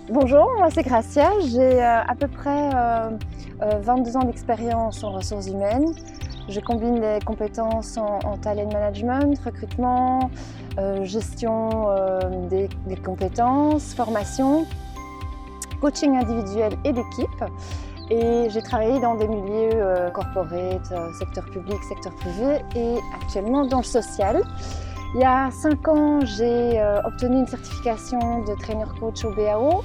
Bonjour, moi c'est Gracia, j'ai à peu près 22 ans d'expérience en ressources humaines. Je combine les compétences en talent management, recrutement, gestion des compétences, formation, coaching individuel et d'équipe. Et j'ai travaillé dans des milieux corporate, secteur public, secteur privé et actuellement dans le social. Il y a 5 ans, j'ai obtenu une certification de trainer coach au BAO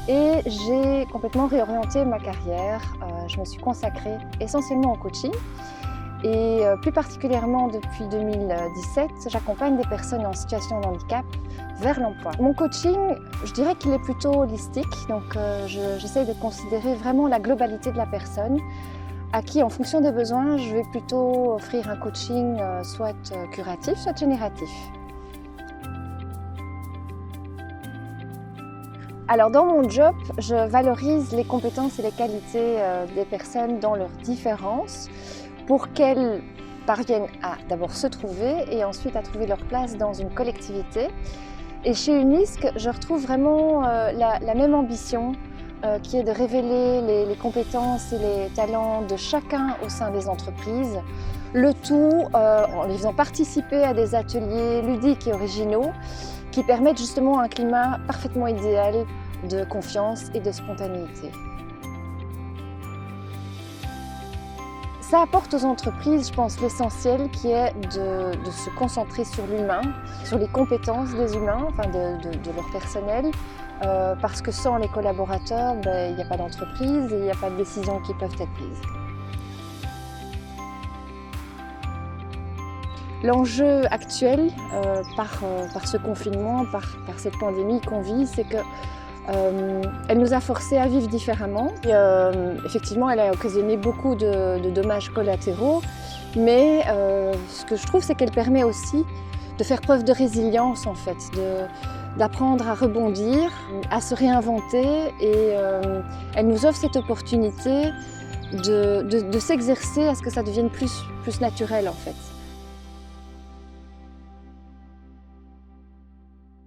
et j'ai complètement réorienté ma carrière. Je me suis consacrée essentiellement au coaching et plus particulièrement depuis 2017, j'accompagne des personnes en situation de handicap vers l'emploi. Mon coaching, je dirais qu'il est plutôt holistique, donc j'essaie de considérer vraiment la globalité de la personne à qui, en fonction des besoins, je vais plutôt offrir un coaching soit curatif, soit génératif. Alors dans mon job, je valorise les compétences et les qualités des personnes dans leurs différences pour qu'elles parviennent à d'abord se trouver et ensuite à trouver leur place dans une collectivité. Et chez Unisc, je retrouve vraiment la même ambition qui est de révéler les compétences et les talents de chacun au sein des entreprises, le tout en les faisant participer à des ateliers ludiques et originaux qui permettent justement un climat parfaitement idéal de confiance et de spontanéité. Ça apporte aux entreprises, je pense, l'essentiel qui est de se concentrer sur l'humain, sur les compétences des humains, enfin de leur personnel, parce que sans les collaborateurs, il n'y a pas d'entreprise et il n'y a pas de décisions qui peuvent être prises. L'enjeu actuel, par ce confinement, par cette pandémie qu'on vit, c'est que elle nous a forcés à vivre différemment. Et, effectivement, elle a occasionné beaucoup de dommages collatéraux, mais ce que je trouve, c'est qu'elle permet aussi de faire preuve de résilience, en fait, d'apprendre à rebondir, à se réinventer, et elle nous offre cette opportunité de s'exercer à ce que ça devienne plus naturel, en fait.